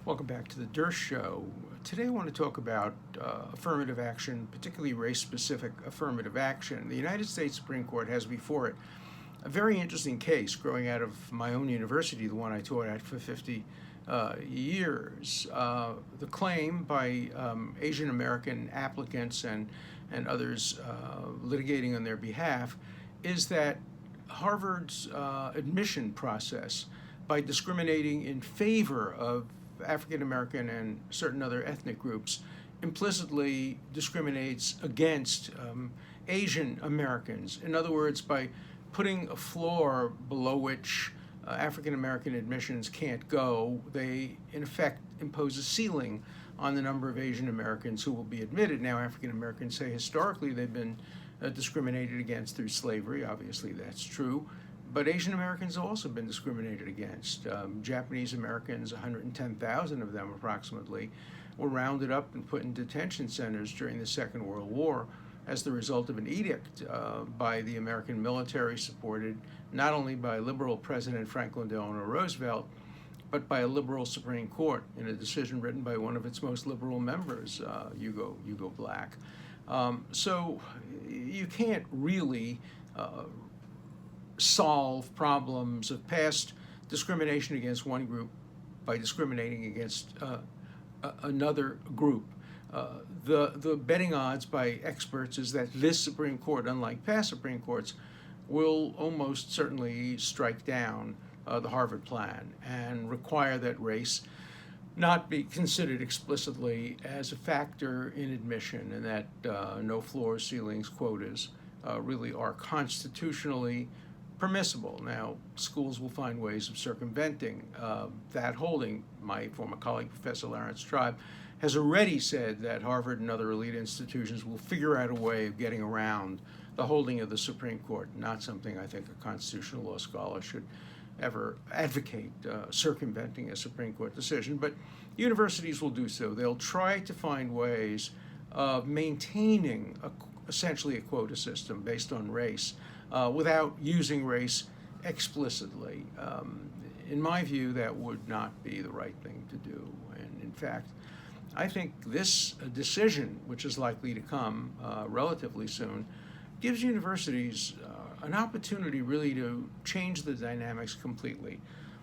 Welcome back to the Dershow. Today I want to talk about affirmative action, particularly race-specific affirmative action. The United States Supreme Court has before it a very interesting case growing out of my own university, the one I taught at for 50 years. The claim by Asian American applicants and others litigating on their behalf is that Harvard's admission process, by discriminating in favor of African American and certain other ethnic groups, implicitly discriminates against Asian Americans. In other words, by putting a floor below which African American admissions can't go, they in effect impose a ceiling on the number of Asian Americans who will be admitted. Now, African Americans say historically they've been discriminated against through slavery. Obviously, that's true. But Asian Americans have also been discriminated against. Japanese Americans, 110,000 of them approximately, were rounded up and put in detention centers during the Second World War as the result of an edict by the American military, supported not only by liberal President Franklin Delano Roosevelt, but by a liberal Supreme Court in a decision written by one of its most liberal members, Hugo Black. So you can't really solve problems of past discrimination against one group by discriminating against another group. The betting odds by experts is that this Supreme Court, unlike past Supreme Courts, will almost certainly strike down the Harvard plan and require that race not be considered explicitly as a factor in admission, and that no floors, ceilings, quotas really are constitutionally permissible. Now, schools will find ways of circumventing that holding. My former colleague, Professor Lawrence Tribe, has already said that Harvard and other elite institutions will figure out a way of getting around the holding of the Supreme Court. Not something I think a constitutional law scholar should ever advocate, circumventing a Supreme Court decision, but universities will do so. They'll try to find ways of maintaining essentially a quota system based on race without using race explicitly. In my view, that would not be the right thing to do. And in fact, I think this decision, which is likely to come relatively soon, gives universities an opportunity really to change the dynamics completely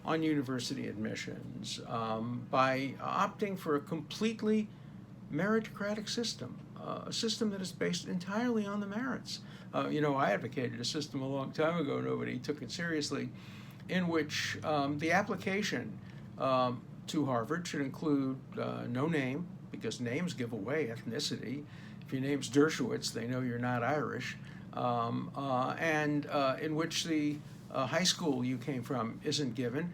on university admissions by opting for a completely meritocratic system, a system that is based entirely on the merits. I advocated a system a long time ago, nobody took it seriously, in which the application to Harvard should include no name, because names give away ethnicity. If your name's Dershowitz, they know you're not Irish, and in which the high school you came from isn't given.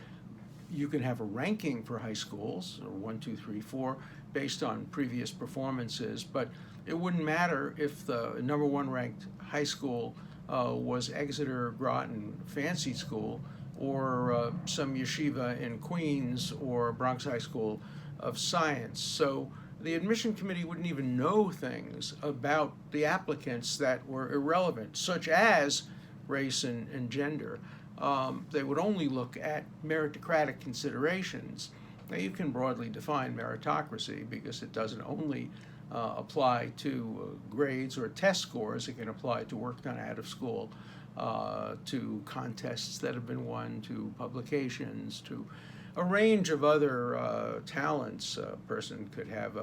You can have a ranking for high schools, or 1, 2, 3, 4, based on previous performances, but it wouldn't matter if the number one ranked high school was Exeter Groton Fancy School, or some yeshiva in Queens, or Bronx High School of Science. So the admission committee wouldn't even know things about the applicants that were irrelevant, such as race and gender. They would only look at meritocratic considerations. Now, you can broadly define meritocracy because it doesn't only apply to grades or test scores. It can apply to work done out of school, to contests that have been won, to publications, to a range of other talents. A person could have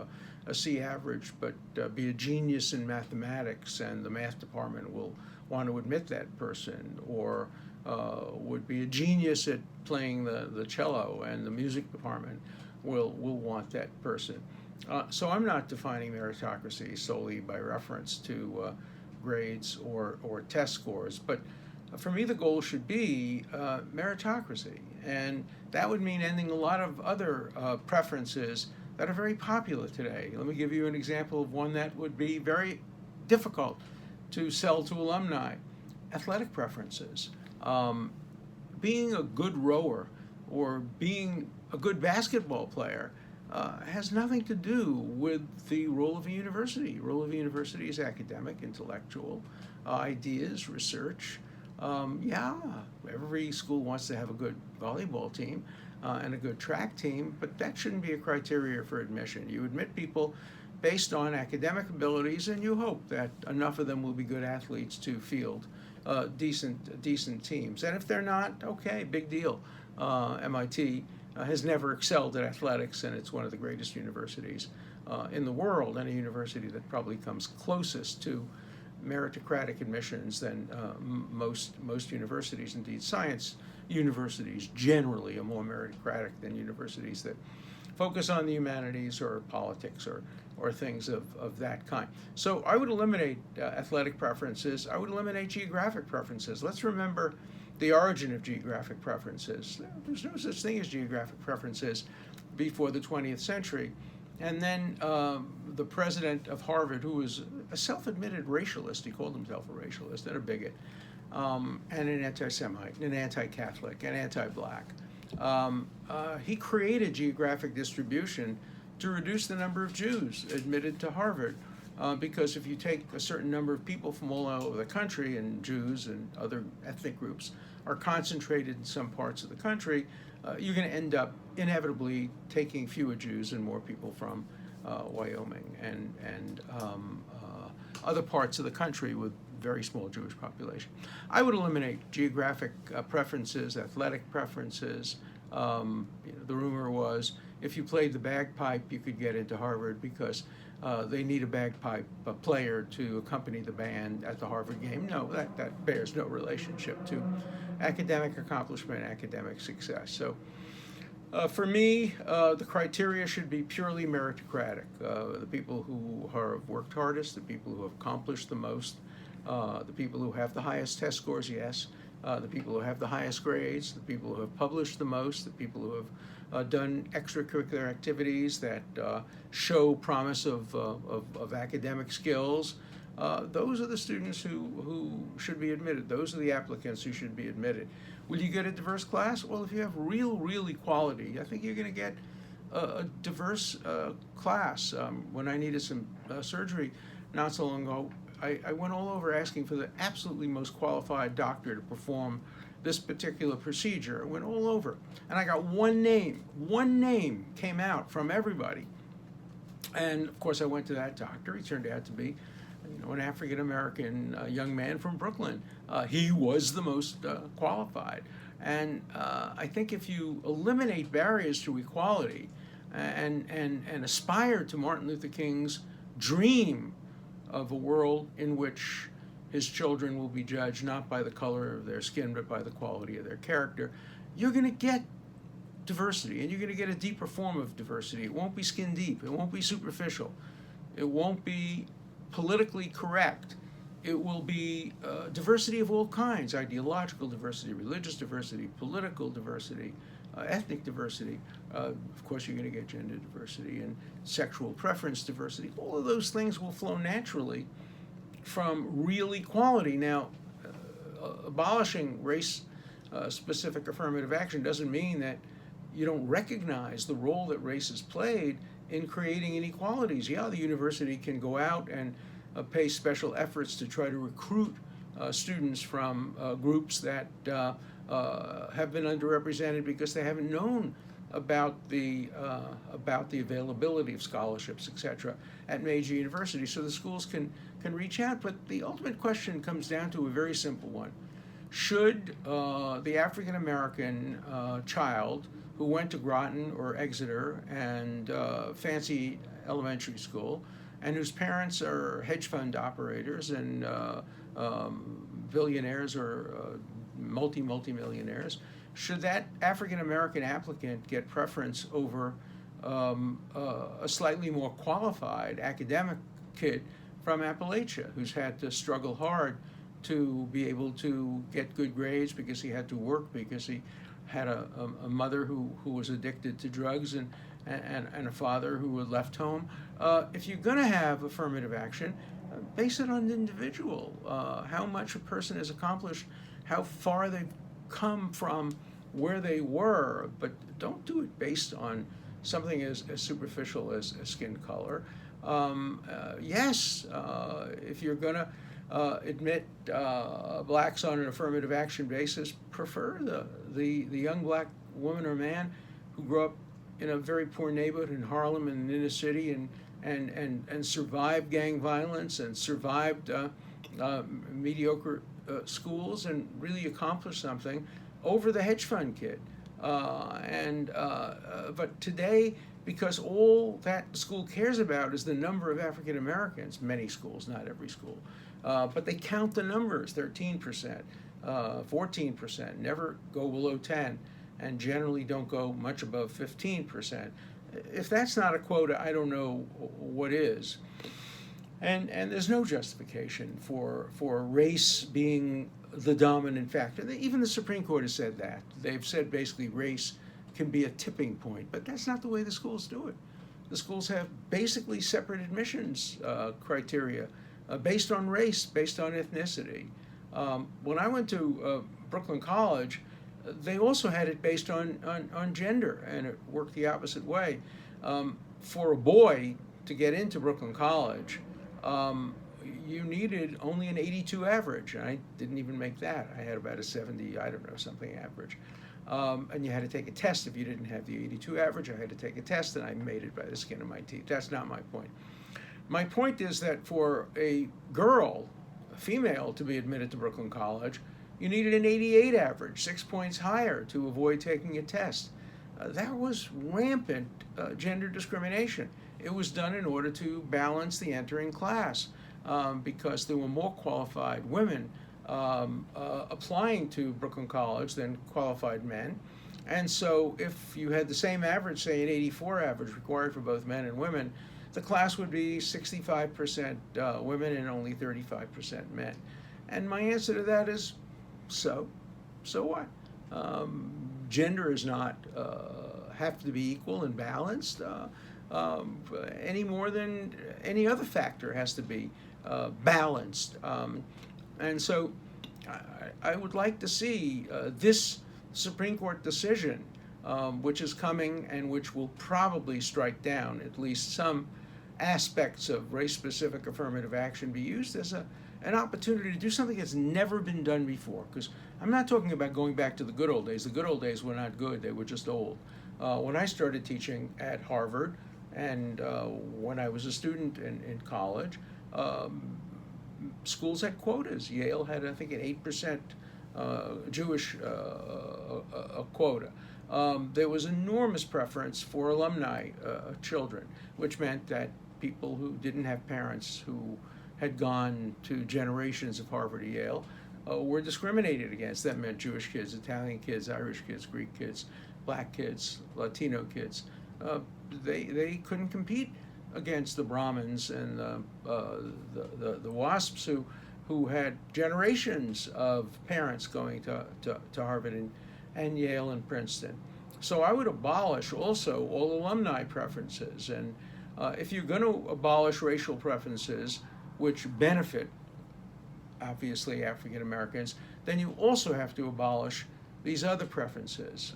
a C average but be a genius in mathematics, and the math department will want to admit that person, or would be a genius at playing the cello, and the music department will want that person. So I'm not defining meritocracy solely by reference to grades or test scores, but for me the goal should be meritocracy, and that would mean ending a lot of other preferences that are very popular today. Let me give you an example of one that would be very difficult to sell to alumni: athletic preferences. Being a good rower or being a good basketball player has nothing to do with the role of a university. The role of a university is academic, intellectual, ideas, research. Every school wants to have a good volleyball team, and a good track team, but that shouldn't be a criteria for admission. You admit people based on academic abilities, and you hope that enough of them will be good athletes to field decent teams. And if they're not, okay, big deal. MIT has never excelled at athletics, and it's one of the greatest universities in the world, and a university that probably comes closest to meritocratic admissions than most universities. Indeed, science universities generally are more meritocratic than universities that focus on the humanities or politics or things of that kind. So I would eliminate athletic preferences. I would eliminate geographic preferences. Let's remember the origin of geographic preferences. There's no such thing as geographic preferences before the 20th century. And then the president of Harvard, who was a self-admitted racialist, he called himself a racialist and a bigot, and an anti-Semite, an anti-Catholic, an anti-black. He created geographic distribution to reduce the number of Jews admitted to Harvard, because if you take a certain number of people from all over the country, and Jews and other ethnic groups are concentrated in some parts of the country, you're going to end up inevitably taking fewer Jews and more people from Wyoming and other parts of the country with very small Jewish population. I would eliminate geographic preferences, athletic preferences. The rumor was if you played the bagpipe, you could get into Harvard because they need a bagpipe player to accompany the band at the Harvard game. No, that bears no relationship to academic accomplishment, academic success. So for me, the criteria should be purely meritocratic. The people who have worked hardest, the people who have accomplished the most, the people who have the highest test scores, yes, the people who have the highest grades, the people who have published the most, the people who have done extracurricular activities that show promise of academic skills. Those are the students who should be admitted. Those are the applicants who should be admitted. Will you get a diverse class? Well, if you have real equality, I think you're going to get a diverse class. When I needed some surgery not so long ago, I went all over asking for the absolutely most qualified doctor to perform this particular procedure. I went all over, and I got one name came out from everybody. And of course I went to that doctor. He turned out to be an African-American young man from Brooklyn. He was the most qualified. And I think if you eliminate barriers to equality and aspire to Martin Luther King's dream of a world in which his children will be judged not by the color of their skin, but by the quality of their character, you're going to get diversity, and you're going to get a deeper form of diversity. It won't be skin deep. It won't be superficial. It won't be politically correct. It will be diversity of all kinds: ideological diversity, religious diversity, political diversity, ethnic diversity. Of course, you're going to get gender diversity and sexual preference diversity. All of those things will flow naturally from real equality. Now, abolishing race-specific affirmative action doesn't mean that you don't recognize the role that race has played in creating inequalities. Yeah, the university can go out and pay special efforts to try to recruit students from groups that have been underrepresented because they haven't known about the availability of scholarships, etc., at major universities. So the schools can reach out. But the ultimate question comes down to a very simple one: should the African American child who went to Groton or Exeter and fancy elementary school, and whose parents are hedge fund operators and billionaires or multi-millionaires, should that African American applicant get preference over a slightly more qualified academic kid from Appalachia who's had to struggle hard to be able to get good grades because he had to work, because he had a mother who was addicted to drugs and a father who was left home? If you're going to have affirmative action, base it on the individual, how much a person has accomplished, how far they've come from where they were, but don't do it based on something as superficial as skin color. Yes, if you're going to admit blacks on an affirmative action basis, prefer the young black woman or man who grew up in a very poor neighborhood in Harlem and inner city, and survived gang violence and survived mediocre schools and really accomplished something over the hedge fund kid. But today, because all that school cares about is the number of African Americans, many schools, not every school, but they count the numbers, 13%, 14%, never go below 10, and generally don't go much above 15%. If that's not a quota, I don't know what is. And there's no justification for race being the dominant factor. Even the Supreme Court has said that. They've said basically race can be a tipping point, but that's not the way the schools do it. The schools have basically separate admissions criteria based on race, based on ethnicity. When I went to Brooklyn College, they also had it based on gender, and it worked the opposite way. For a boy to get into Brooklyn College, you needed only an 82 average, and I didn't even make that. I had about a 70, I don't know, something average. And you had to take a test if you didn't have the 82 average. I had to take a test, and I made it by the skin of my teeth. That's not my point. My point is that for a girl, a female, to be admitted to Brooklyn College, you needed an 88 average, 6 points higher, to avoid taking a test. That was rampant gender discrimination. It was done in order to balance the entering class because there were more qualified women applying to Brooklyn College than qualified men. And so if you had the same average, say an 84 average required for both men and women, the class would be 65% women and only 35% men. And my answer to that is, so what? Gender is not have to be equal and balanced any more than any other factor has to be balanced. And so I would like to see this Supreme Court decision, which is coming and which will probably strike down at least some aspects of race-specific affirmative action, be used as an opportunity to do something that's never been done before. Because I'm not talking about going back to the good old days. The good old days were not good, they were just old. When I started teaching at Harvard and when I was a student in college, schools had quotas. Yale had, I think, an 8% Jewish quota. There was enormous preference for alumni children, which meant that people who didn't have parents who had gone to generations of Harvard or Yale were discriminated against. That meant Jewish kids, Italian kids, Irish kids, Greek kids, black kids, Latino kids. They couldn't compete against the Brahmins and the WASPs who had generations of parents going to Harvard and Yale and Princeton. So I would abolish also all alumni preferences. And if you're going to abolish racial preferences, which benefit, obviously, African Americans, then you also have to abolish these other preferences,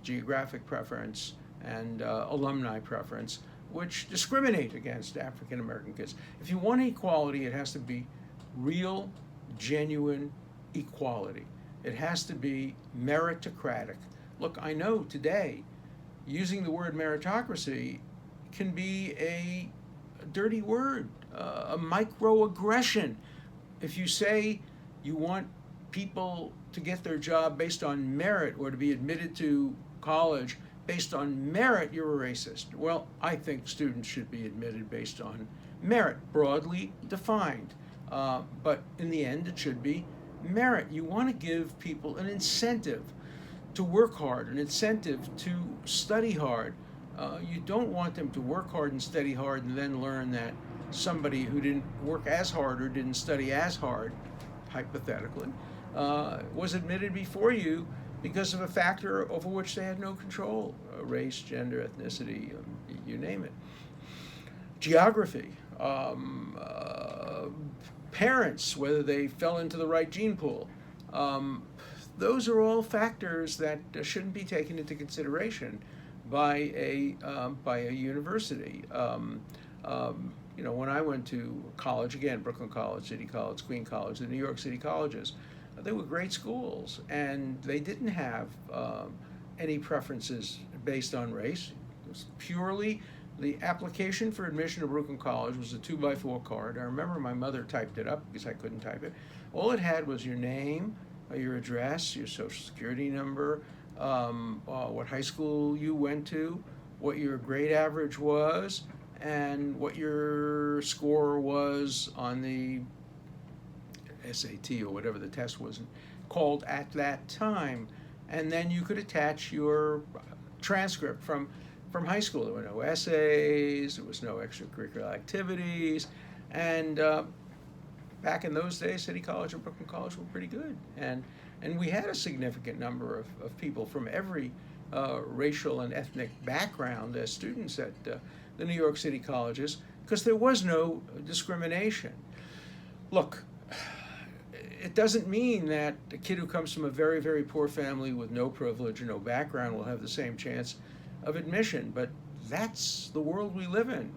geographic preference and alumni preference, which discriminate against African American kids. If you want equality, it has to be real, genuine equality. It has to be meritocratic. Look, I know today, using the word meritocracy can be a dirty word, a microaggression. If you say you want people to get their job based on merit or to be admitted to college based on merit, you're a racist. Well, I think students should be admitted based on merit, broadly defined. But in the end, it should be merit. You want to give people an incentive to work hard, an incentive to study hard. You don't want them to work hard and study hard and then learn that somebody who didn't work as hard or didn't study as hard, hypothetically, was admitted before you because of a factor over which they had no control, race, gender, ethnicity, you name it. Geography, parents, whether they fell into the right gene pool. Those are all factors that shouldn't be taken into consideration by a university. When I went to college, again, Brooklyn College, City College, Queen College, the New York City colleges, they were great schools, and they didn't have any preferences based on race. It was purely the application for admission to Brooklyn College was a 2x4 card. I remember my mother typed it up because I couldn't type it. All it had was your name, your address, your social security number, what high school you went to, what your grade average was, and what your score was on the SAT or whatever the test was called at that time. And then you could attach your transcript from high school. There were no essays, there was no extracurricular activities, and back in those days, City College and Brooklyn College were pretty good. And we had a significant number of people from every racial and ethnic background as students at the New York City colleges, because there was no discrimination. Look, it doesn't mean that a kid who comes from a very, very poor family with no privilege or no background will have the same chance of admission, but that's the world we live in.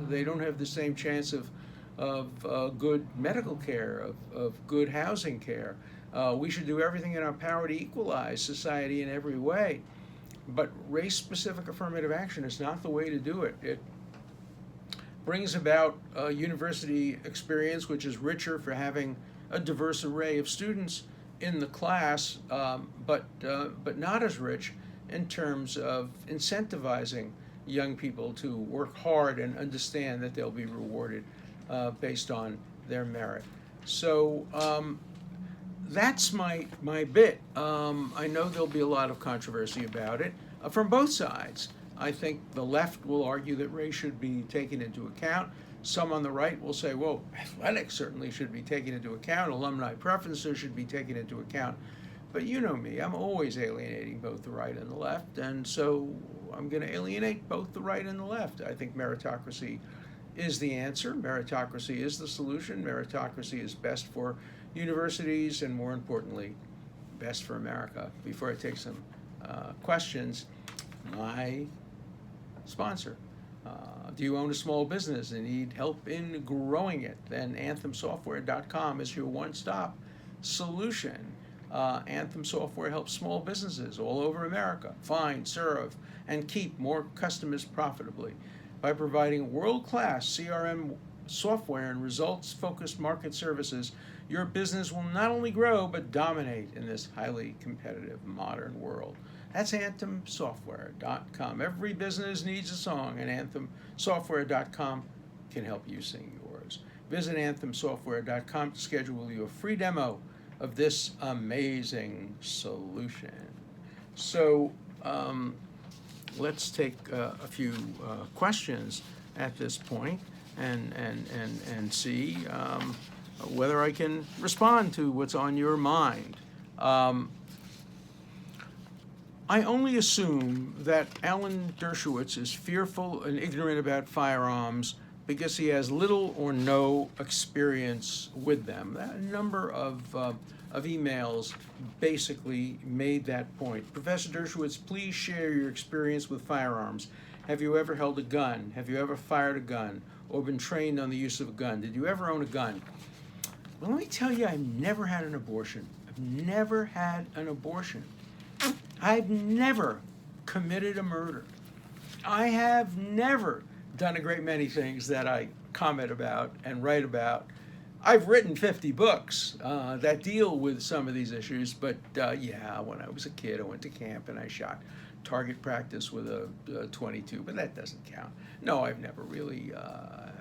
They don't have the same chance of good medical care, of good housing care. We should do everything in our power to equalize society in every way, but race-specific affirmative action is not the way to do it. It brings about a university experience which is richer for having a diverse array of students in the class, but not as rich in terms of incentivizing young people to work hard and understand that they'll be rewarded based on their merit. So that's my bit. I know there'll be a lot of controversy about it from both sides. I think the left will argue that race should be taken into account. Some on the right will say, well, athletics certainly should be taken into account, alumni preferences should be taken into account. But you know me, I'm always alienating both the right and the left, and so I'm going to alienate both the right and the left. I think meritocracy is the answer. Meritocracy is the solution. Meritocracy is best for universities and, more importantly, best for America. Before I take some questions, my sponsor. Do you own a small business and need help in growing it? Then AnthemSoftware.com is your one-stop solution. Anthem Software helps small businesses all over America find, serve, and keep more customers profitably by providing world-class CRM software and results-focused market services. Your business will not only grow but dominate in this highly competitive modern world. That's AnthemSoftware.com. Every business needs a song, and AnthemSoftware.com can help you sing yours. Visit AnthemSoftware.com to schedule your free demo of this amazing solution. So let's take a few questions at this point and see whether I can respond to what's on your mind. I only assume that Alan Dershowitz is fearful and ignorant about firearms because he has little or no experience with them. A number of emails basically made that point. Professor Dershowitz, please share your experience with firearms. Have you ever held a gun? Have you ever fired a gun or been trained on the use of a gun? Did you ever own a gun? Well, let me tell you, I've never had an abortion. I've never had an abortion. I've never committed a murder. I have never done a great many things that I comment about and write about. I've written 50 books that deal with some of these issues, but yeah, when I was a kid, I went to camp and I shot target practice with a .22, but that doesn't count. No, I've never really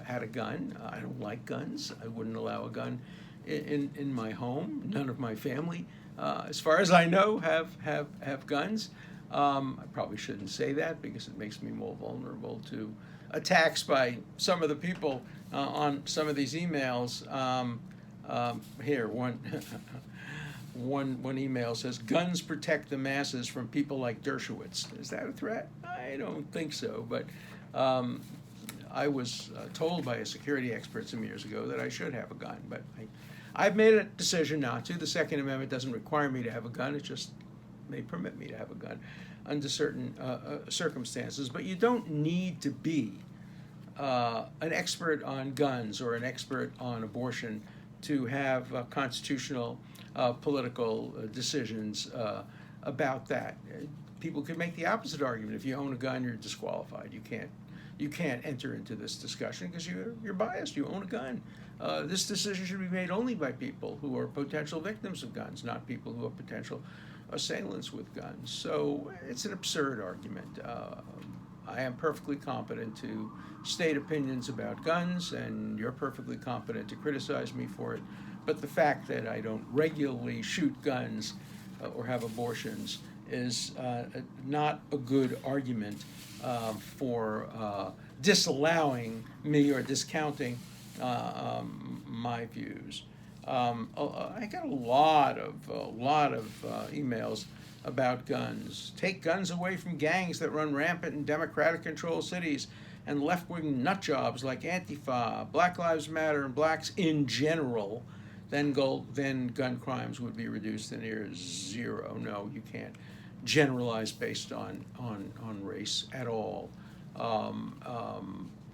had a gun. I don't like guns. I wouldn't allow a gun in my home. None of my family, as far as I know, have guns. I probably shouldn't say that because it makes me more vulnerable to attacks by some of the people on some of these emails. Here, one email says, guns protect the masses from people like Dershowitz. Is that a threat? I don't think so, but I was told by a security expert some years ago that I should have a gun, but I've made a decision not to. The Second Amendment doesn't require me to have a gun. It just may permit me to have a gun under certain circumstances, but you don't need to be an expert on guns or an expert on abortion to have constitutional political decisions about that. people could make the opposite argument. If you own a gun, you're disqualified. You can't enter into this discussion because you're biased. You own a gun. This decision should be made only by people who are potential victims of guns, not people who are potential assailants with guns. So it's an absurd argument. I am perfectly competent to state opinions about guns, and you're perfectly competent to criticize me for it. But the fact that I don't regularly shoot guns or have abortions is not a good argument for disallowing me or discounting my views. I got a lot of emails about guns. Take guns away from gangs that run rampant in Democratic-controlled cities and left-wing nut jobs like Antifa, Black Lives Matter, and blacks in general. Then gun crimes would be reduced to near zero. No, you can't generalize based on race at all.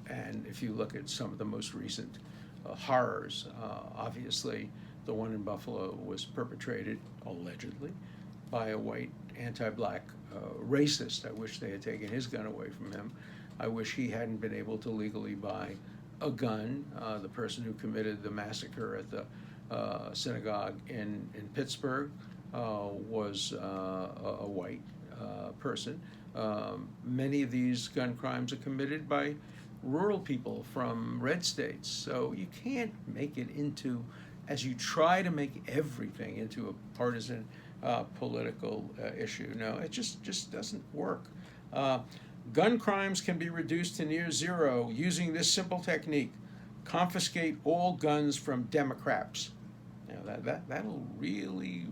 And if you look at some of the most recent horrors, obviously the one in Buffalo was perpetrated, allegedly, by a white anti-black racist. I wish they had taken his gun away from him. I wish he hadn't been able to legally buy a gun. The person who committed the massacre at the synagogue in Pittsburgh was a white person. Many of these gun crimes are committed by rural people from red states. So you can't make it into, as you try to make everything into a partisan political issue. No, it just doesn't work. Gun crimes can be reduced to near zero using this simple technique: confiscate all guns from Democrats. That'll really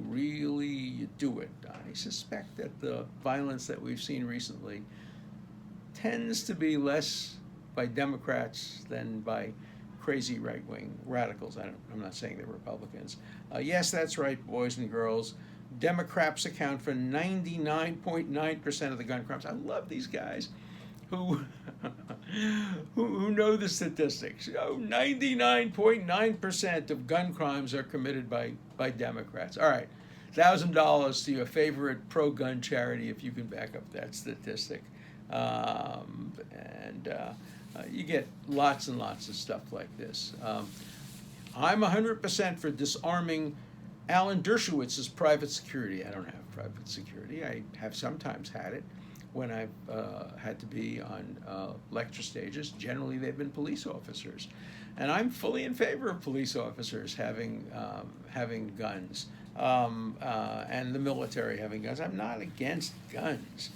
do it. I suspect that the violence that we've seen recently tends to be less by Democrats than by crazy right-wing radicals. I'm not saying they're Republicans. Yes, that's right, boys and girls. Democrats account for 99.9% of the gun crimes. I love these guys who know the statistics. 99.9% of gun crimes are committed by Democrats. All right, $1,000 to your favorite pro-gun charity if you can back up that statistic. You get lots and lots of stuff like this. I'm 100% for disarming Alan Dershowitz's private security. I don't have private security. I have sometimes had it when I've had to be on lecture stages. Generally, they've been police officers. And I'm fully in favor of police officers having guns and the military having guns. I'm not against guns.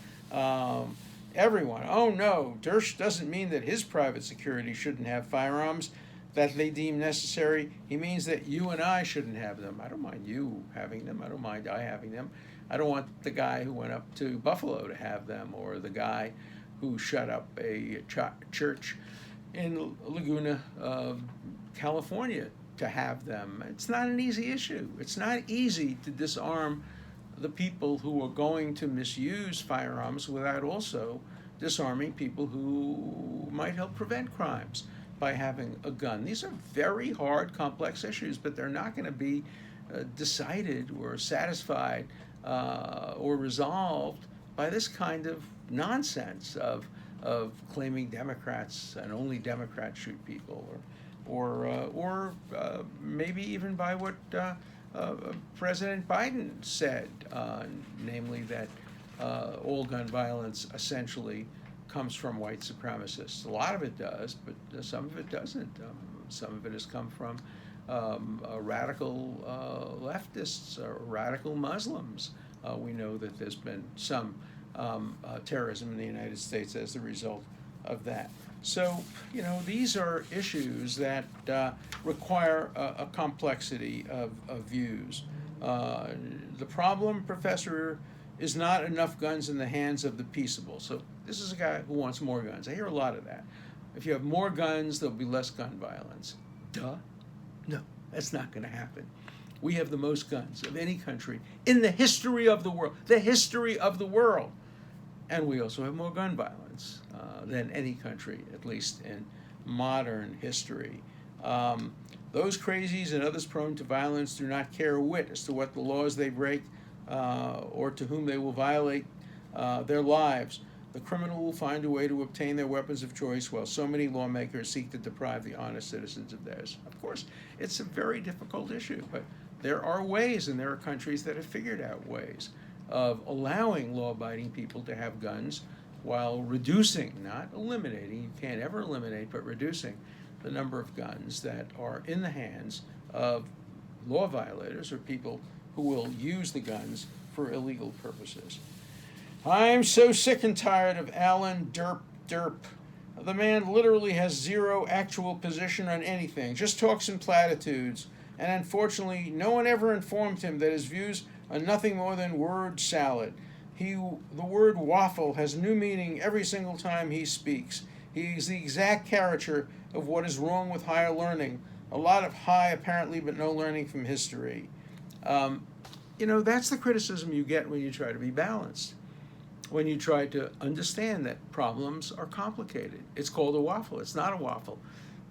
Everyone, oh no, Dersh doesn't mean that his private security shouldn't have firearms that they deem necessary. He means that you and I shouldn't have them. I don't mind you having them. I don't mind I having them. I don't want the guy who went up to Buffalo to have them, or the guy who shut up a church in Laguna, California, to have them. It's not an easy issue. It's not easy to disarm the people who are going to misuse firearms without also disarming people who might help prevent crimes by having a gun. These are very hard, complex issues, but they're not going to be decided or satisfied or resolved by this kind of nonsense of claiming Democrats and only Democrats shoot people, or maybe even by what President Biden said, namely that all gun violence essentially comes from white supremacists. A lot of it does, but some of it doesn't. Some of it has come from radical leftists or radical Muslims. We know that there's been some terrorism in the United States as a result of that. So, these are issues that require a complexity of views. The problem, Professor, is not enough guns in the hands of the peaceable. So this is a guy who wants more guns. I hear a lot of that. If you have more guns, there'll be less gun violence. Duh. No, that's not going to happen. We have the most guns of any country in the history of the world. The history of the world. And we also have more gun violence than any country, at least in modern history. Those crazies and others prone to violence do not care a whit as to what the laws they break or to whom they will violate their lives. The criminal will find a way to obtain their weapons of choice while so many lawmakers seek to deprive the honest citizens of theirs. Of course, it's a very difficult issue, but there are ways, and there are countries that have figured out ways of allowing law-abiding people to have guns while reducing, not eliminating, you can't ever eliminate, but reducing the number of guns that are in the hands of law violators or people who will use the guns for illegal purposes. I'm so sick and tired of Alan Derp. The man literally has zero actual position on anything, just talks in platitudes, and unfortunately no one ever informed him that his views are nothing more than word salad. The word waffle has new meaning every single time he speaks. He's the exact caricature of what is wrong with higher learning. A lot of high, apparently, but no learning from history. That's the criticism you get when you try to be balanced, when you try to understand that problems are complicated. It's called a waffle. It's not a waffle.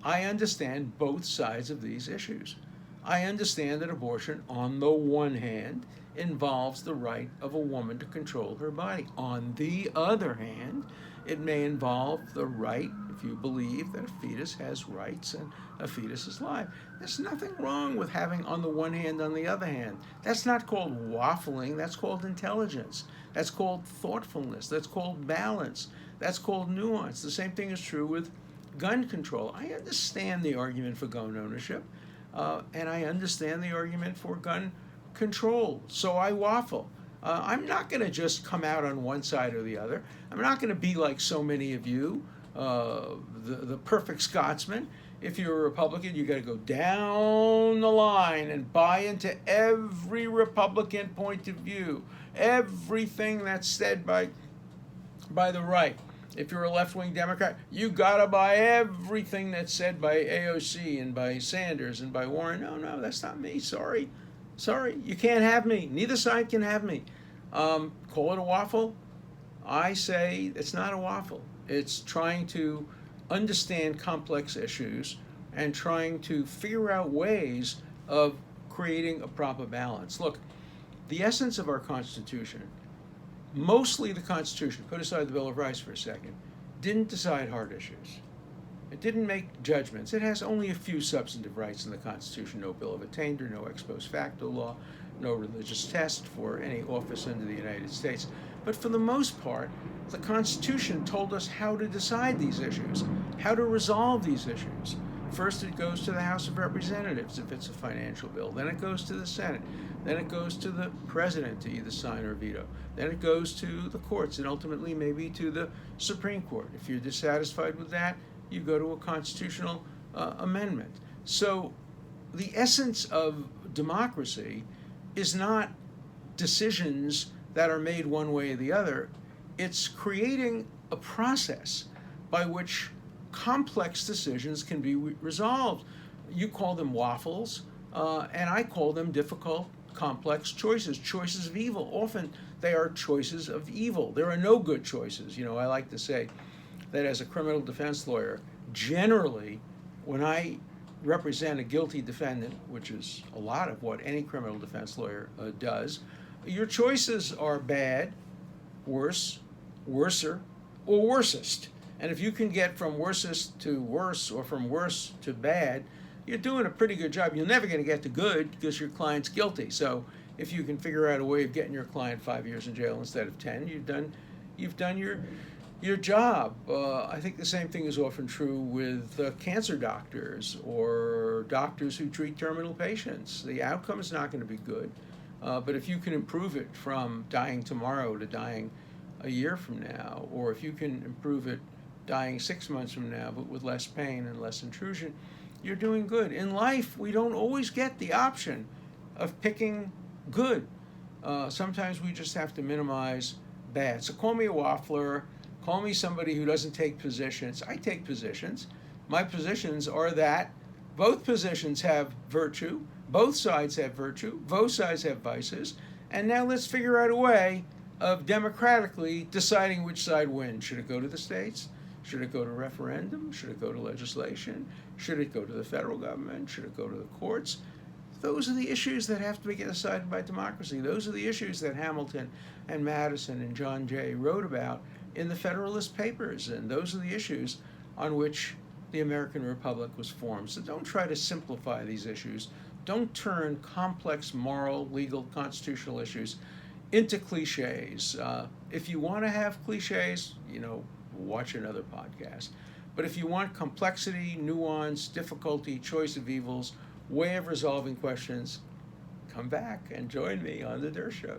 I understand both sides of these issues. I understand that abortion, on the one hand, involves the right of a woman to control her body. On the other hand, it may involve the right, if you believe that a fetus has rights and a fetus is live. There's nothing wrong with having on the one hand, on the other hand. That's not called waffling. That's called intelligence. That's called thoughtfulness. That's called balance. That's called nuance. The same thing is true with gun control. I understand the argument for gun ownership, and I understand the argument for gun control. So I waffle. I'm not going to just come out on one side or the other. I'm not going to be like so many of you, the perfect Scotsman. If you're a Republican, you got to go down the line and buy into every Republican point of view, everything that's said by the right. If you're a left-wing Democrat, you got to buy everything that's said by AOC and by Sanders and by Warren. No, that's not me. Sorry, you can't have me. Neither side can have me. Call it a waffle. I say it's not a waffle. It's trying to understand complex issues and trying to figure out ways of creating a proper balance. Look, the essence of our Constitution, mostly the Constitution, put aside the Bill of Rights for a second, didn't decide hard issues. It didn't make judgments. It has only a few substantive rights in the Constitution: no bill of attainder, no ex post facto law, no religious test for any office under the United States. But for the most part, the Constitution told us how to decide these issues, how to resolve these issues. First, it goes to the House of Representatives if it's a financial bill. Then it goes to the Senate. Then it goes to the President to either sign or veto. Then it goes to the courts and ultimately maybe to the Supreme Court. If you're dissatisfied with that, you go to a constitutional amendment. So the essence of democracy is not decisions that are made one way or the other. It's creating a process by which complex decisions can be resolved. You call them waffles, and I call them difficult, complex choices of evil. Often they are choices of evil. There are no good choices. I like to say that as a criminal defense lawyer, generally, when I represent a guilty defendant, which is a lot of what any criminal defense lawyer does, your choices are bad, worse, worser, or worsest. And if you can get from worsest to worse or from worse to bad, you're doing a pretty good job. You're never going to get to good because your client's guilty. So if you can figure out a way of getting your client 5 years in jail instead of 10, you've done your job. I think the same thing is often true with cancer doctors or doctors who treat terminal patients. The outcome is not going to be good, but if you can improve it from dying tomorrow to dying a year from now, or if you can improve it dying 6 months from now, but with less pain and less intrusion, you're doing good. In life, we don't always get the option of picking good. Sometimes we just have to minimize bad. So call me a waffler. Call me somebody who doesn't take positions. I take positions. My positions are that both positions have virtue, both sides have virtue, both sides have vices, and now let's figure out a way of democratically deciding which side wins. Should it go to the states? Should it go to referendum? Should it go to legislation? Should it go to the federal government? Should it go to the courts? Those are the issues that have to be decided by democracy. Those are the issues that Hamilton and Madison and John Jay wrote about in the Federalist Papers, and those are the issues on which the American Republic was formed. So don't try to simplify these issues. Don't turn complex moral, legal, constitutional issues into cliches. If you want to have cliches, watch another podcast. But if you want complexity, nuance, difficulty, choice of evils, way of resolving questions, come back and join me on the Dershow.